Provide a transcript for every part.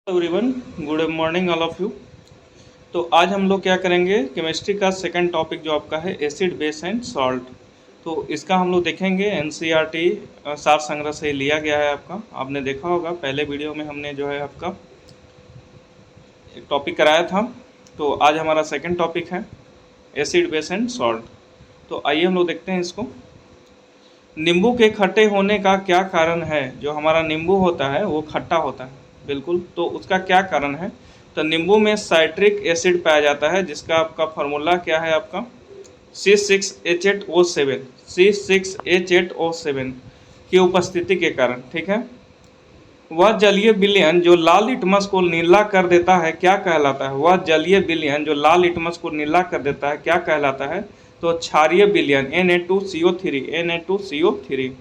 Everyone, good morning all of you. तो आज हम लोग क्या करेंगे, केमिस्ट्री का सेकंड टॉपिक जो आपका है एसिड बेस एंड सॉल्ट। तो इसका हम लोग देखेंगे एनसीईआरटी सार संग्रह से लिया गया है। आपने देखा होगा पहले वीडियो में हमने जो है आपका एक टॉपिक कराया था। तो आज हमारा सेकंड टॉपिक है एसिड बेस एंड सॉल्ट। तो आइए हम लोग देखते हैं इसको। नींबू के खट्टे होने का क्या कारण है? जो हमारा नींबू होता है वो खट्टा होता है, बिल्कुल। तो उसका क्या कारण है? तो नींबू में साइट्रिक एसिड पाया जाता है, जिसका आपका फार्मूला क्या है, आपका C6H8O7 C6H8O7 की उपस्थिति के कारण, ठीक है। वह जलीय विलयन जो लाल लिटमस को नीला कर देता है क्या कहलाता है? वह जलीय विलयन जो लाल लिटमस को नीला कर देता है क्या कहलाता है? तो क्षारीय विलयन Na2CO3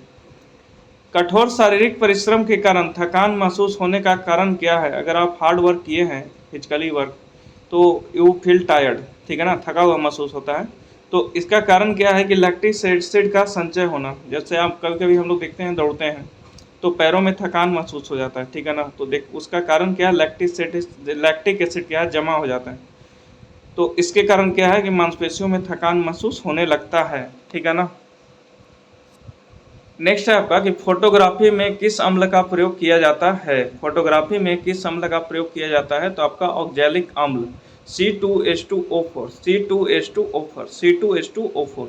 कठोर शारीरिक परिश्रम के कारण थकान महसूस होने का कारण क्या है? अगर आप हार्ड वर्क किए हैं, फिजिकली वर्क, तो यू फील टायर्ड, ठीक है ना, थका हुआ महसूस होता है। तो इसका कारण क्या है कि लैक्टिक एसिड का संचय होना। जैसे आप कभी कभी हम लोग देखते हैं दौड़ते हैं तो पैरों में थकान महसूस हो जाता है, ठीक है ना। तो देख उसका कारण क्या है, लैक्टिक एसिड क्या है, जमा हो जाता है। तो इसके कारण क्या है कि मांसपेशियों में थकान महसूस होने लगता है, ठीक है ना। नेक्स्ट है आपका कि फोटोग्राफी में किस अम्ल का प्रयोग किया जाता है? फोटोग्राफी में किस अम्ल का प्रयोग किया जाता है? तो आपका ऑक्जेलिक अम्ल C2H2O4।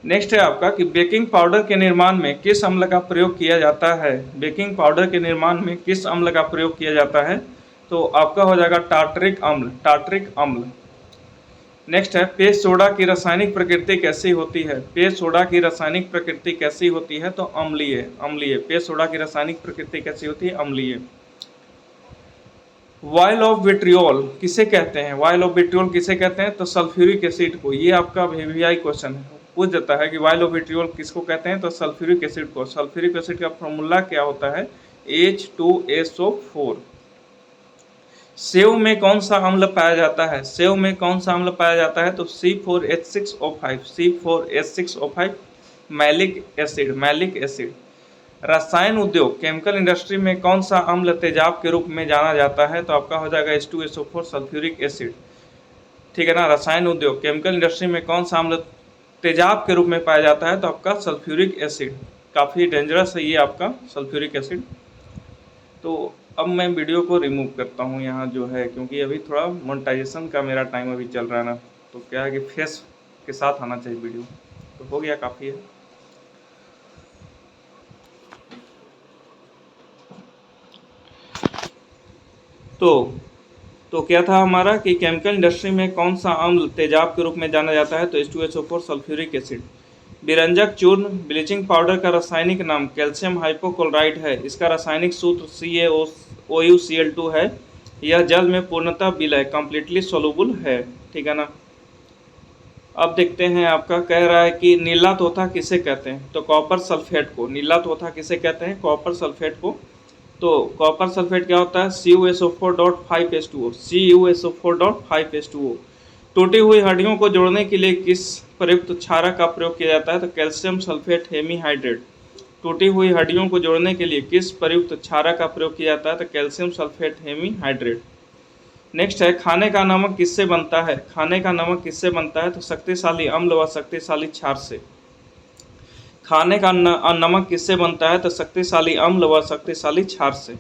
नेक्स्ट है आपका कि बेकिंग पाउडर के निर्माण में किस अम्ल का प्रयोग किया जाता है? बेकिंग पाउडर के निर्माण में किस अम्ल का प्रयोग किया जाता है? तो आपका हो जाएगा टार्टरिक अम्ल। नेक्स्ट है पेस्ट सोडा की रासायनिक प्रकृति कैसी होती है? पेस्ट सोडा की रासायनिक प्रकृति कैसी होती है? तो अम्लीय। पेस्ट सोडा की रासायनिक प्रकृति कैसी होती है? अम्लीय। वाइल ऑफ विट्रियोल किसे कहते हैं? वाइल ऑफ विट्रियोल किसे कहते हैं? तो सल्फ्यूरिक एसिड को। ये आपका वीवीआई क्वेश्चन है, पूछ देता है कि वाइल ऑफ विट्रियोल किसको कहते हैं? तो सल्फ्यूरिक एसिड को। सल्फ्यूरिक एसिड का फॉर्मूला क्या होता है? H2SO4। सेव में कौन सा अम्ल पाया जाता है? सेव में कौन सा अम्ल पाया जाता है? तो C4H6O5 मैलिक एसिड। रसायन उद्योग केमिकल इंडस्ट्री में कौन सा अम्ल तेजाब के रूप में जाना जाता है? तो आपका हो जाएगा H2SO4 सल्फ्यूरिक एसिड, ठीक है ना। रसायन उद्योग केमिकल इंडस्ट्री में कौन सा अम्ल तेजाब के रूप में पाया जाता है? तो आपका सल्फ्यूरिक एसिड। काफ़ी डेंजरस है ये आपका सल्फ्यूरिक एसिड। तो अब मैं वीडियो को रिमूव करता हूँ यहाँ जो है, क्योंकि अभी थोड़ा मोनेटाइजेशन का मेरा टाइम अभी चल रहा है ना। तो क्या है कि फेस के साथ आना चाहिए वीडियो। तो हो गया, काफ़ी है। तो क्या था हमारा कि केमिकल इंडस्ट्री में कौन सा अम्ल तेजाब के रूप में जाना जाता है? तो H2SO4 सल्फ्यूरिक एसिड। विरंजक चूर्ण ब्लीचिंग पाउडर का रासायनिक नाम कैल्शियम हाइपोक्लोराइड है। इसका रासायनिक सूत्र CaOUCl2 है। यह जल में पूर्णतः विलय कम्प्लीटली सोलूबल है, ठीक है ना। अब देखते हैं, आपका कह रहा है कि नीला तोता किसे कहते हैं? तो कॉपर सल्फेट को। नीला तोता किसे कहते हैं? कॉपर सल्फेट को। तो कॉपर सल्फेट क्या होता है? CuSO4.5H2O। टूटी हुई हड्डियों को जोड़ने के लिए किस प्रयुक्त क्षारक का प्रयोग किया जाता है? तो कैल्शियम सल्फेट हेमीहाइड्रेट। टूटी हुई हड्डियों को जोड़ने के लिए किस प्रयुक्त क्षारक का प्रयोग किया जाता है? तो कैल्शियम सल्फेट हेमीहाइड्रेट। नेक्स्ट है खाने का नमक किससे बनता है? खाने का नमक किससे बनता है? तो शक्तिशाली अम्ल व शक्तिशाली क्षार से। खाने का नमक किससे बनता है? तो शक्तिशाली अम्ल व शक्तिशाली क्षार से।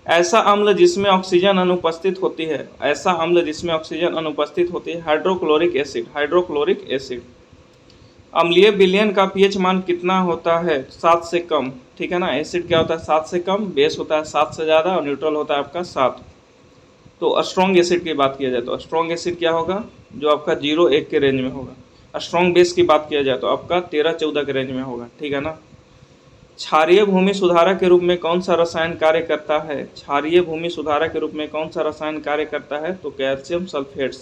ऐसा अम्ल जिसमें ऑक्सीजन अनुपस्थित होती है, ऐसा अम्ल जिसमें ऑक्सीजन अनुपस्थित होती है, हाइड्रोक्लोरिक एसिड। अम्लीय विलयन का पीएच मान कितना होता है? 7 से कम, ठीक है ना। एसिड क्या होता है? 7 से कम। बेस होता है 7 से ज़्यादा और न्यूट्रल होता है आपका 7। तो स्ट्रॉन्ग एसिड की बात किया जाए तो स्ट्रॉन्ग एसिड क्या होगा? जो आपका 0-1 के रेंज में होगा। स्ट्रॉन्ग बेस की बात किया जाए तो आपका 13-14 के रेंज में होगा, ठीक है ना। क्षारीय भूमि सुधारक के रूप में कौन सा रसायन कार्य करता है? क्षारीय भूमि सुधारक के रूप में कौन सा रसायन कार्य करता है? तो कैल्शियम सल्फेट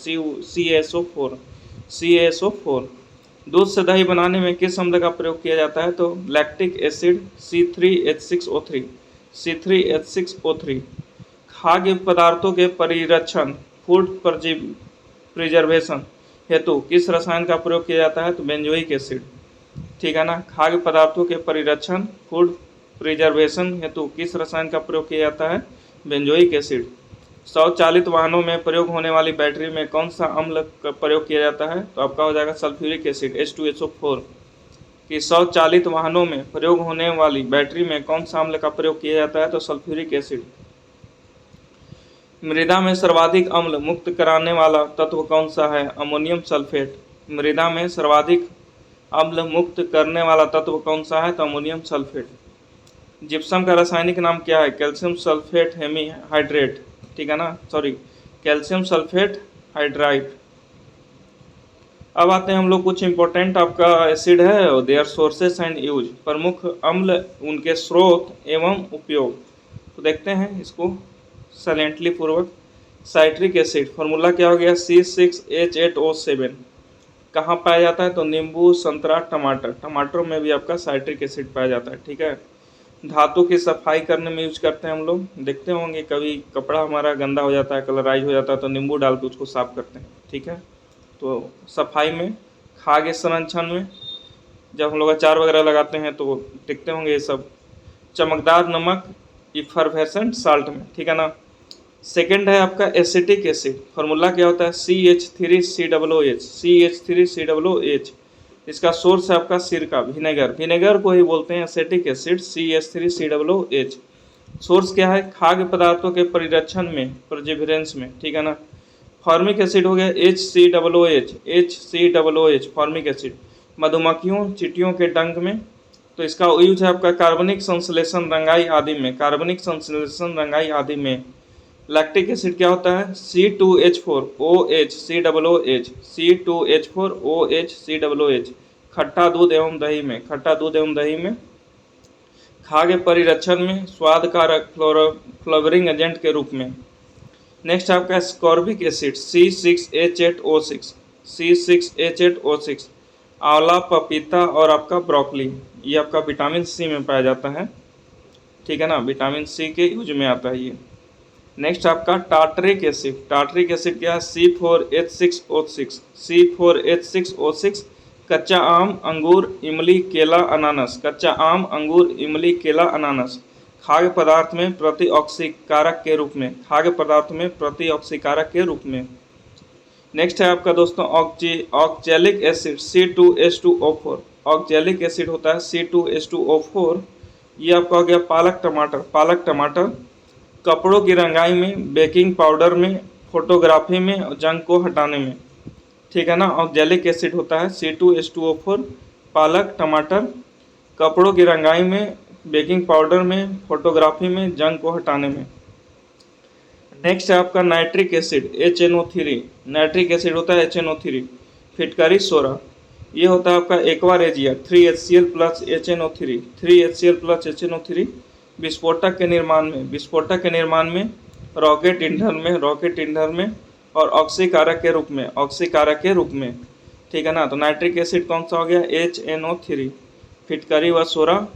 CaSO4। दूध से दही बनाने में किस अम्ल का प्रयोग किया जाता है? तो लैक्टिक एसिड C3H6O3। खाद्य पदार्थों के परिरक्षण फूड प्रिजर्वेशन हेतु किस रसायन का प्रयोग किया जाता है? तो बेंजोइक एसिड, ठीक है ना। खाद्य पदार्थों के परिरक्षण फूड प्रिजर्वेशन हेतु किस रसायन का प्रयोग किया जाता है? Benzoic acid. स्वचालित वाहनों में प्रयोग होने वाली बैटरी में कौन सा अम्ल का प्रयोग किया जाता है? तो आपका हो जाएगा सल्फ्यूरिक एसिड H2SO4। कि स्वचालित वाहनों में प्रयोग होने वाली बैटरी में कौन सा अम्ल का प्रयोग किया जाता है? तो सल्फ्यूरिक एसिड। मृदा में सर्वाधिक अम्ल मुक्त कराने वाला तत्व कौन सा है? Ammonium sulphate. मृदा में सर्वाधिक अम्ल मुक्त करने वाला तत्व कौन सा है? तो अमोनियम सल्फेट। जिप्सम का रासायनिक नाम क्या है? कैल्शियम सल्फेट हेमीहाइड्रेट, ठीक है ना, सॉरी, कैल्शियम सल्फेट हाइड्राइड। अब आते हैं हम लोग कुछ इंपॉर्टेंट आपका एसिड है और देयर सोर्सेस एंड यूज, प्रमुख अम्ल, उनके स्रोत एवं उपयोग। तो देखते हैं इसको साइलेंटली पूर्वक। साइट्रिक एसिड, फॉर्मूला क्या हो गया? C6H8O7। कहाँ पाया जाता है? तो नींबू, संतरा, टमाटर, टमाटरों में भी आपका साइट्रिक एसिड पाया जाता है, ठीक है। धातु की सफाई करने में यूज करते हैं हम लोग, देखते होंगे कभी कपड़ा हमारा गंदा हो जाता है, कलराइज हो जाता है, तो नींबू डाल के उसको साफ करते हैं, ठीक है। तो सफाई में, खाद्य संरक्षण में, जब हम लोग अचार वगैरह लगाते हैं तो देखते होंगे ये सब। चमकदार नमक, इफरवेसेंट साल्ट में, ठीक है ना। सेकंड है आपका एसिटिक एसिड, फार्मूला क्या होता है? CH3COOH, CH3COOH। इसका सोर्स है आपका सिरका, विनेगर, विनेगर को ही बोलते हैं एसिटिक एसिड, CH3COOH। सोर्स क्या है? खाद्य पदार्थों के परिरक्षण में, परजिवरेंस में, ठीक है ना। फॉर्मिक एसिड हो गया HCOOH, फॉर्मिक एसिड, मधुमक्खियों, चींटियों के डंक में। तो इसका यूज है आपका कार्बनिक संश्लेषण रंगाई आदि में, कार्बनिक संश्लेषण रंगाई आदि में। लैक्टिक एसिड क्या होता है? C2H4OH, C2H4OH, खट्टा दूध एवं दही में, खट्टा दूध एवं दही में। खाद्य परिरक्षण में, स्वाद कारक, फ्लेवरिंग एजेंट के रूप में। नेक्स्ट आपका स्कॉर्बिक एसिड C6H8O6, आंवला, पपीता और आपका ब्रोकली, ये आपका विटामिन सी में पाया जाता है, ठीक है ना, विटामिन सी के यूज में आता है ये। नेक्स्ट आपका टार्टरिक एसिड, टार्टरिक एसिड क्या है? C4H6O6, कच्चा आम, अंगूर, इमली, केला, अनानास, कच्चा आम, अंगूर, इमली, केला, अनानास। खाद्य पदार्थ में प्रतिऑक्सीकारक के रूप में, खाद्य पदार्थ में प्रतिऑक्सीकारक के रूप में। नेक्स्ट है आपका दोस्तों oxalic acid C2H2O4, oxalic acid होता है C2H2O4। ये आपका हो गया पालक टमाटर, पालक टमाटर, कपड़ों की रंगाई में, बेकिंग पाउडर में, फोटोग्राफी में और जंग को हटाने में, ठीक है ना। ऑक्जेलिक एसिड होता है C2H2O4, पालक टमाटर, कपड़ों की रंगाई में, बेकिंग पाउडर में, फोटोग्राफी में, जंग को हटाने में। नेक्स्ट है आपका nitric acid HNO3, nitric acid होता है HNO3। फिटकरी सोडा, ये होता है आपका aqua regia 3HCl plus HNO3, 3HCl plus HNO3। विस्फोटक के निर्माण में, विस्फोटक के निर्माण में, रॉकेट ईंधन में, रॉकेट ईंधन में और ऑक्सीकारक के रूप में, ऑक्सीकारक के रूप में, ठीक है ना। तो नाइट्रिक एसिड कौन सा हो गया? HNO3। फिटकरी व सोडा,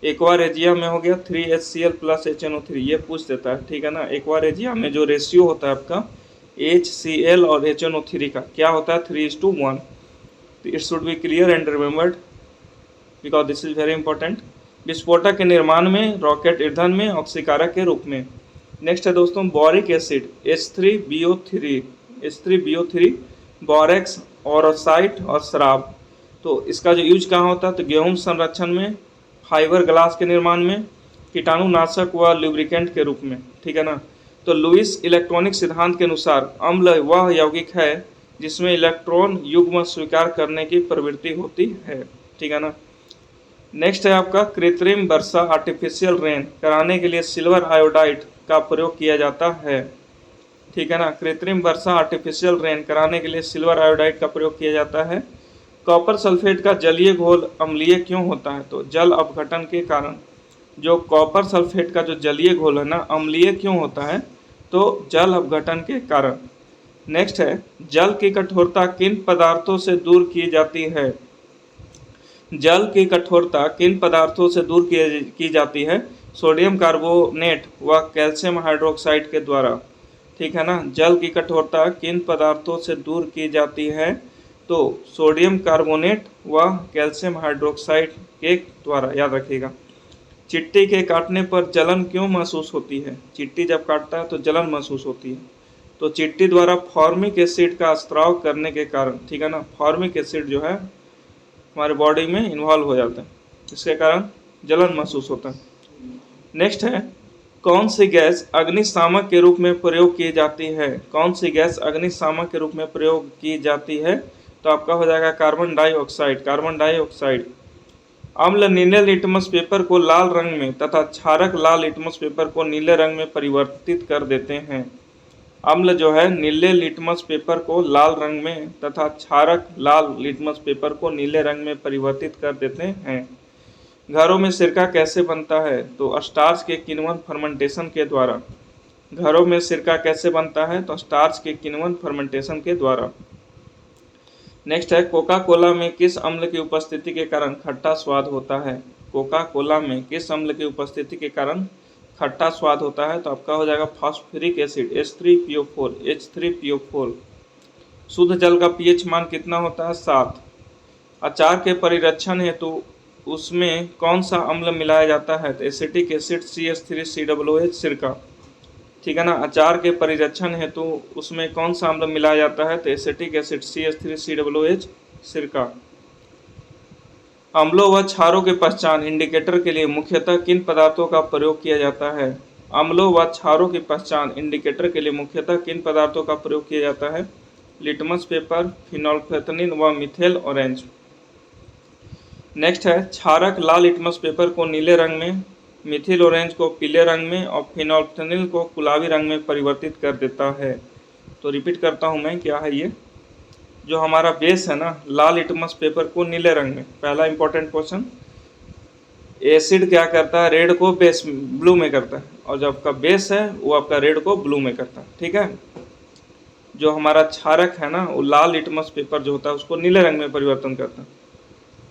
एक्वारेजिया में हो गया 3HCl प्लस HNO3, ये पूछ देता है, ठीक है ना। एक्वारेजिया में जो रेशियो होता है आपका HCl और HNO3 का क्या होता है? 3:1। It should be clear and remembered because this is very important. विस्फोटक के निर्माण में, रॉकेट ईंधन में, ऑक्सीकारक के रूप में। नेक्स्ट है दोस्तों बोरिक एसिड H3BO3, बोरेक्स, ओरोसाइट और शराब। तो इसका जो यूज कहाँ होता है? तो गेहूं संरक्षण में, फाइबर ग्लास के निर्माण में, कीटाणुनाशक व लुब्रिकेंट के रूप में, ठीक है ना। तो लुईस इलेक्ट्रॉनिक सिद्धांत के अनुसार अम्ल वह यौगिक है जिसमें इलेक्ट्रॉन युग्म स्वीकार करने की प्रवृत्ति होती है, ठीक है ना। नेक्स्ट है आपका कृत्रिम वर्षा, आर्टिफिशियल रेन कराने के लिए सिल्वर आयोडाइड का प्रयोग किया जाता है, ठीक है ना। कृत्रिम वर्षा, आर्टिफिशियल रेन कराने के लिए सिल्वर आयोडाइड का प्रयोग किया जाता है। कॉपर सल्फेट का जलीय घोल अम्लीय क्यों होता है? तो जल अपघटन के कारण। जो कॉपर सल्फेट का जो जलीय घोल है ना, अम्लीय क्यों होता है? तो जल अपघटन के कारण। नेक्स्ट है जल की कठोरता किन पदार्थों से दूर की जाती है? जल की कठोरता किन पदार्थों से दूर की जाती है? सोडियम कार्बोनेट व कैल्शियम हाइड्रोक्साइड के द्वारा, ठीक है ना। जल की कठोरता किन पदार्थों से दूर की जाती है? तो सोडियम कार्बोनेट व कैल्शियम हाइड्रोक्साइड के द्वारा, याद रखिएगा। चिट्टी के काटने पर जलन क्यों महसूस होती है? चिट्टी जब काटता है तो जलन महसूस होती है। तो चिट्टी द्वारा फॉर्मिक एसिड का स्त्राव करने के कारण, ठीक है ना, फॉर्मिक एसिड जो है हमारे बॉडी में इन्वॉल्व हो जाता है, इसके कारण जलन महसूस होता है। नेक्स्ट है, कौन सी गैस अग्निशामक के रूप में प्रयोग की जाती है? कौन सी गैस अग्निशामक के रूप में प्रयोग की जाती है? तो आपका हो जाएगा कार्बन डाइऑक्साइड। Carbon dioxide. अम्ल नीले लिटमस पेपर को लाल रंग में तथा क्षारक लाल लिटमस पेपर को नीले रंग में परिवर्तित कर देते हैं। अम्ल जो है नीले लिटमस पेपर को लाल रंग में तथा क्षारक लाल लिटमस पेपर को नीले रंग में परिवर्तित कर देते हैं। घरों में सिरका कैसे बनता है? तो स्टार्च के किण्वन फर्मेंटेशन के द्वारा। घरों में सिरका कैसे बनता है? तो स्टार्च के किण्वन फर्मेंटेशन के द्वारा। नेक्स्ट है, कोका कोला में किस अम्ल की उपस्थिति के कारण खट्टा स्वाद होता है? कोका कोला में किस अम्ल की उपस्थिति के कारण खट्टा स्वाद होता है? तो आपका हो जाएगा फास्फोरिक एसिड H3PO4। H3PO4। शुद्ध जल का pH मान कितना होता है? 7। अचार के परिरक्षण हेतु उसमें कौन सा अम्ल मिलाया जाता है? तो एसिटिक एसिड CH3COOH सिरका। ठीक है ना, अचार के परिरक्षण हेतु उसमें कौन सा अम्ल मिलाया जाता है? तो एसिटिक एसिड CH3COOH सिरका। अम्लों व क्षारों के पहचान इंडिकेटर के लिए मुख्यतः किन पदार्थों का प्रयोग किया जाता है? अम्लों व क्षारों की पहचान इंडिकेटर के लिए मुख्यतः किन पदार्थों का प्रयोग किया जाता है? लिटमस पेपर, फिनोल्फथालीन व मिथेल ऑरेंज। नेक्स्ट है, क्षारक लाल लिटमस पेपर को नीले रंग में, मिथिल ऑरेंज को पीले रंग में और फिनोल्फथालीन को गुलाबी रंग में परिवर्तित कर देता है। तो रिपीट करता हूँ मैं, क्या है ये? जो हमारा बेस है ना, लाल लिटमस पेपर को नीले रंग में, पहला इंपॉर्टेंट क्वेश्चन, एसिड क्या करता है? रेड को बेस ब्लू में करता है, और जो आपका बेस है वो आपका रेड को ब्लू में करता है। ठीक है, जो हमारा क्षारक है ना, वो लाल लिटमस पेपर जो होता है उसको नीले रंग में परिवर्तन करता है।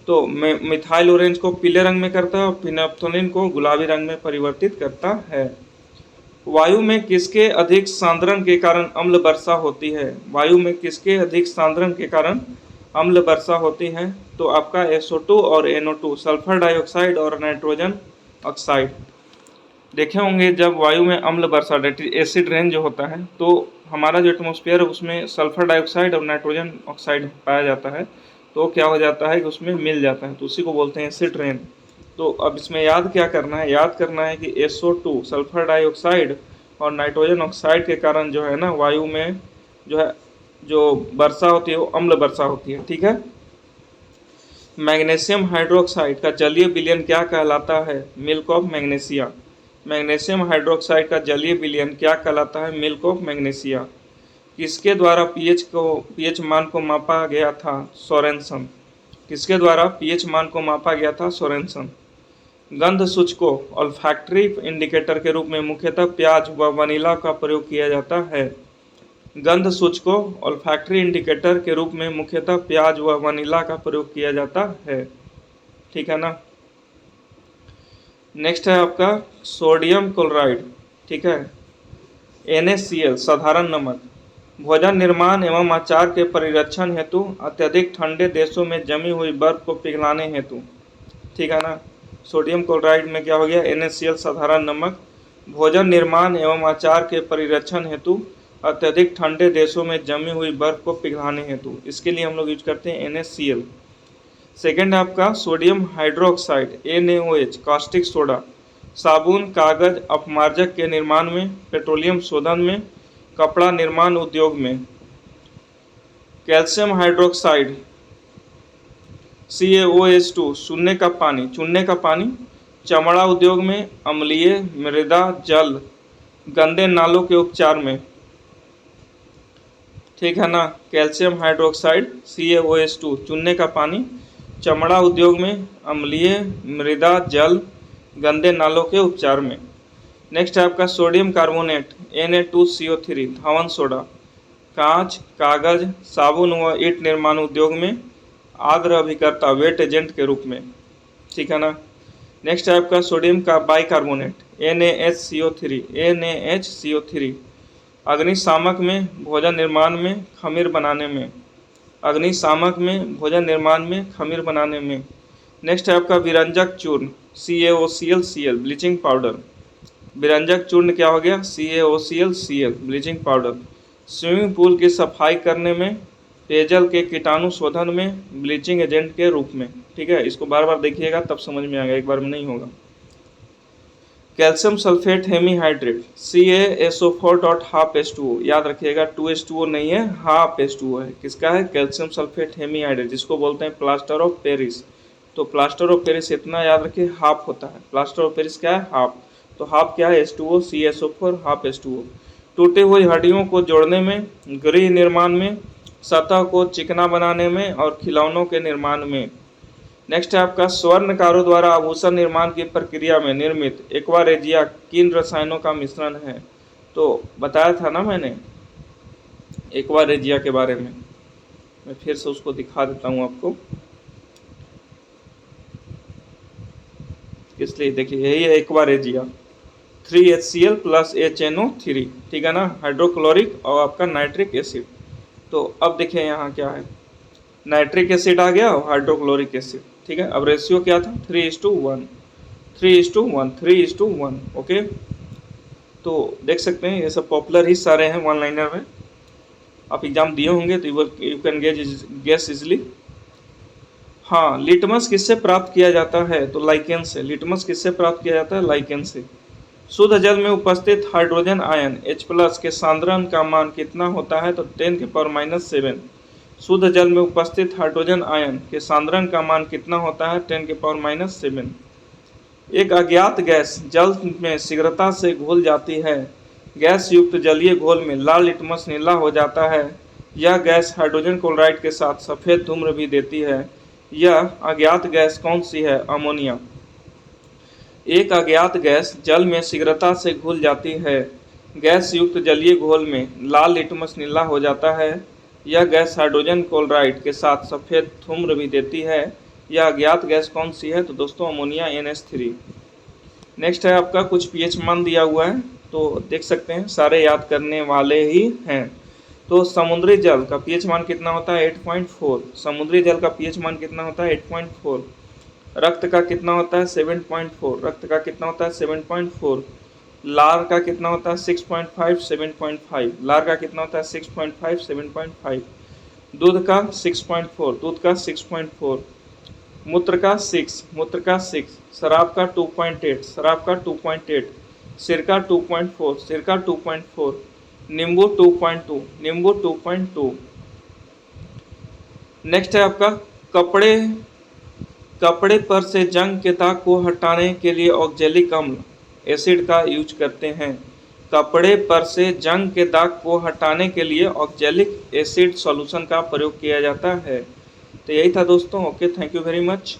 तो मिथाइल ऑरेंज को पीले रंग में करता है और फिनोल्फथालीन को गुलाबी रंग में परिवर्तित करता है। वायु में किसके अधिक सांद्रण के कारण अम्ल वर्षा होती है? वायु में किसके अधिक सांद्रण के कारण अम्ल वर्षा होती है? तो आपका SO2 और NO2, सल्फर डाइऑक्साइड और नाइट्रोजन ऑक्साइड। देखे होंगे जब वायु में अम्ल वर्षा एसिड रेन जो होता है, तो हमारा जो एटमॉस्फेयर है उसमें सल्फर डाइऑक्साइड और नाइट्रोजन ऑक्साइड पाया जाता है, तो क्या हो जाता है कि उसमें मिल जाता है, तो उसी को बोलते हैं एसिड रेन। तो अब इसमें याद क्या करना है? याद करना है कि SO2 सल्फर डाइऑक्साइड और नाइट्रोजन ऑक्साइड के कारण जो है ना, वायु में जो है जो वर्षा होती है वो अम्ल वर्षा होती है। ठीक है। मैग्नीशियम हाइड्रोक्साइड का जलीय विलयन क्या कहलाता है? Milk of magnesia. Magnesium hydroxide का जलीय विलयन क्या कहलाता है? Milk of magnesia. किसके द्वारा pH मान को मापा गया था? सोरेनसन। किसके द्वारा pH मान को मापा गया था? सोरेनसन। गंध सूचकों ऑल्फैक्टरी इंडिकेटर के रूप में मुख्यतः प्याज व वनीला का प्रयोग किया जाता है। गंध सूचकों ऑल्फैक्टरी इंडिकेटर के रूप में मुख्यतः प्याज व वनीला का प्रयोग किया जाता है। ठीक है ना। नेक्स्ट है आपका सोडियम क्लोराइड। ठीक है, NaCl साधारण नमक। भोजन निर्माण एवं अचार के परिरक्षण हेतु अत्यधिक ठंडे देशों में जमी हुई बर्फ को पिघलाने हेतु। ठीक है ना, सोडियम क्लोराइड में क्या हो गया? NaCl साधारण नमक। भोजन निर्माण एवं अचार के परिरक्षण हेतु अत्यधिक ठंडे देशों में जमी हुई बर्फ को पिघलाने हेतु, इसके लिए हम लोग यूज करते हैं NaCl। सेकेंड है आपका sodium hydroxide NaOH caustic soda. साबुन, कागज, अपमार्जक के निर्माण में, पेट्रोलियम शोधन में, कपड़ा निर्माण उद्योग में। कैल्शियम हाइड्रोक्साइड CaOH2 चूने का पानी, चमड़ा उद्योग में, अम्लीय मृदा जल, गंदे नालों के उपचार में। ठीक है ना, कैल्शियम हाइड्रोक्साइड CaOH2 चूने का पानी, चमड़ा उद्योग में, अम्लीय मृदा जल, गंदे नालों के उपचार में। नेक्स्ट है आपका सोडियम कार्बोनेट Na2CO3 धावन सोडा। कांच, कागज, साबुन व ईंट निर्माण उद्योग में आर्द्र अभिकर्ता वेट एजेंट के रूप में। ठीक है ना। नेक्स्ट है आपका सोडियम का बाइकार्बोनेट NaHCO3 अग्निशामक में, भोजन निर्माण में, खमीर बनाने में। अग्निशामक में, भोजन निर्माण में, खमीर बनाने में। नेक्स्ट है आपका विरंजक चूर्ण CaOCl ब्लीचिंग पाउडर। विरंजक चूर्ण क्या हो गया? CaOCl bleaching powder. Swimming pool की सफाई करने में, पेयजल के कीटाणु शोधन में, ब्लीचिंग एजेंट के रूप में। ठीक है, इसको बार बार देखिएगा तब समझ में आएगा, एक बार में नहीं होगा। कैल्शियम सल्फेट हेमीहाइड्रेट CaSO4.12H2O, याद रखिएगा 2H2O नहीं है, हाफ H2O है। किसका है? कैल्शियम सल्फेट हेमीहाइड्रेट, जिसको बोलते हैं प्लास्टर ऑफ पेरिस। तो प्लास्टर ऑफ पेरिस इतना याद रखिए, हाफ होता है। प्लास्टर ऑफ पेरिस क्या है? हाफ। तो हाफ क्या है? H2O, CaSO4 half H2O। टूटी हुई हड्डियों को जोड़ने में, गृह निर्माण में, सतह को चिकना बनाने में और खिलौनों के निर्माण में। नेक्स्ट है आपका स्वर्णकारों द्वारा आभूषण निर्माण की प्रक्रिया में निर्मित एक्वा रेजिया किन रसायनों का मिश्रण है? तो बताया था ना मैंने एक्वा रेजिया के बारे में, मैं फिर से उसको दिखा देता हूँ आपको। इसलिए देखिए यही है aqua regia, 3HCl plus HNO3, ठीक है ना, हाइड्रोक्लोरिक और आपका नाइट्रिक एसिड। तो अब देखिए यहाँ क्या है, नाइट्रिक एसिड आ गया और हाइड्रोक्लोरिक एसिड। ठीक है, अब रेशियो क्या था? 3:1, 3:1, 3:1। ओके, तो देख सकते हैं ये सब पॉपुलर ही सारे हैं वन लाइनर में। आप एग्जाम दिए होंगे तो यू कैन गेस इजली। हाँ, लिटमस किससे प्राप्त किया जाता है? तो लाइकेन से। लिटमस किससे प्राप्त किया जाता है? लाइकेन से। शुद्ध जल में उपस्थित हाइड्रोजन आयन H+ के सांद्रण का मान कितना होता है? तो 10⁻⁷। शुद्ध जल में उपस्थित हाइड्रोजन आयन के सांद्रण का मान कितना होता है? 10⁻⁷। एक अज्ञात गैस जल में शीघ्रता से घुल जाती है। गैस युक्त जलीय घोल में लाल लिटमस नीला हो जाता है। यह गैस हाइड्रोजन क्लोराइड के साथ सफ़ेद धूम्र भी देती है। यह अज्ञात गैस कौन सी है? अमोनिया। एक अज्ञात गैस जल में शीघ्रता से घुल जाती है। गैस युक्त जलीय घोल में लाल लिटमस नीला हो जाता है। यह गैस हाइड्रोजन क्लोराइड के साथ सफ़ेद धूम्र भी देती है। यह अज्ञात गैस कौन सी है? तो दोस्तों अमोनिया NH3। नेक्स्ट है आपका कुछ pH मान दिया हुआ है, तो देख सकते हैं सारे याद करने वाले ही हैं। तो समुद्री जल का pH मान कितना होता है? 8.4। समुद्री जल का pH मान कितना होता है? 8.4। रक्त का कितना होता है? 7.4। रक्त का कितना होता है? 7.4। लार का कितना होता है? 6.5, 7.5। लार का कितना होता है? 6.5, 7.5। दूध का 6.4। दूध का 6.4। मूत्र का 6। मूत्र का 6। शराब का 2.8। शराब का 2.8। सिरका 2.4। सिरका 2.4। नींबू 2.2। नींबू 2.2। नेक्स्ट है आपका कपड़े पर से जंग के दाग को हटाने के लिए ऑक्जेलिक अम्ल एसिड का यूज करते हैं। कपड़े पर से जंग के दाग को हटाने के लिए ऑक्जेलिक एसिड सॉल्यूशन का प्रयोग किया जाता है। तो यही था दोस्तों। Okay, thank you very much.